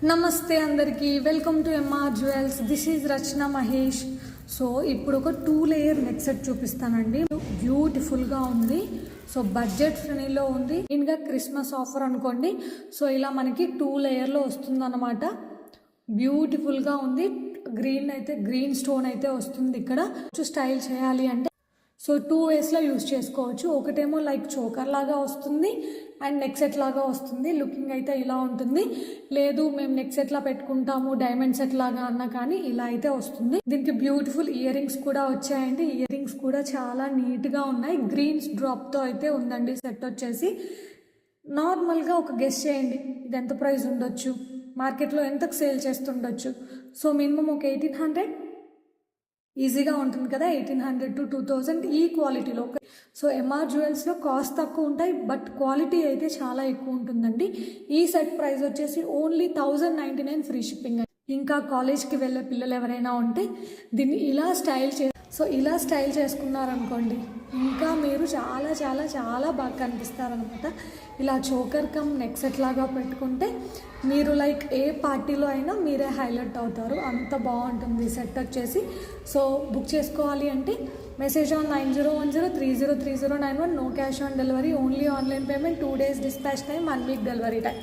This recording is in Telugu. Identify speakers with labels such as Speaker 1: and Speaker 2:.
Speaker 1: నమస్తే అందరికీ, welcome to MR jewels. This is Rachana Mahesh. So ఇప్పుడు ఒక 2 లేయర్ నెక్ సెట్ చూపిస్తానండి. బ్యూటిఫుల్గా ఉంది. సో బడ్జెట్ ఫ్రెండ్లీలో ఉంది. ఇంకా క్రిస్మస్ ఆఫర్ అనుకోండి. సో ఇలా మనకి 2 లేయర్లో వస్తుంది అనమాట. బ్యూటిఫుల్గా ఉంది. గ్రీన్ స్టోన్ అయితే వస్తుంది. ఇక్కడ స్టైల్ చేయాలి అంటే సో 2 వేస్లో యూజ్ చేసుకోవచ్చు. ఒకటేమో లైక్ చోకర్ లాగా వస్తుంది అండ్ నెక్ సెట్ లాగా వస్తుంది. లుకింగ్ అయితే ఇలా ఉంటుంది. లేదు మేము నెక్ సెట్ లా పెట్టుకుంటాము డైమండ్ సెట్ లాగా అన్నా కానీ ఇలా అయితే వస్తుంది. దీనికి బ్యూటిఫుల్ ఇయర్ రింగ్స్ కూడా వచ్చాయండి. ఇయర్ రింగ్స్ కూడా చాలా నీట్గా ఉన్నాయి. గ్రీన్స్ డ్రాప్తో అయితే ఉందండి సెట్ వచ్చేసి. నార్మల్గా ఒక గెస్ చేయండి ఇది ఎంత ప్రైస్ ఉండొచ్చు, మార్కెట్లో ఎంతకు సేల్ చేస్తుండొచ్చు. సో మినిమం ఒక 1800 ఈజీగా ఉంటుంది కదా. 1800 to 2000 ఈ క్వాలిటీలో. సో ఎంఆర్ జ్యువెల్స్లో కాస్ట్ తక్కువ ఉంటాయి బట్ క్వాలిటీ అయితే చాలా ఎక్కువ ఉంటుందండి. ఈ సెట్ ప్రైస్ వచ్చేసి ఓన్లీ 1099 ఫ్రీ షిప్పింగ్. ఇంకా కాలేజ్కి వెళ్ళే పిల్లలు ఎవరైనా ఉంటే దీన్ని ఇలా స్టైల్ చేసుకున్నారనుకోండి ఇంకా మీరు చాలా చాలా చాలా బాగా కనిపిస్తారనమాట. ఇలా చోకర్ కమ్ నెక్ సెట్ లాగా పెట్టుకుంటే మీరు లైక్ ఏ పార్టీలో అయినా మీరే హైలైట్ అవుతారు. అంత బాగుంటుంది సెట్ వచ్చేసి. సో బుక్ చేసుకోవాలి అంటే message on 9010303091. No cash on delivery, only online payment, 2 days dispatch time, 1 week delivery time.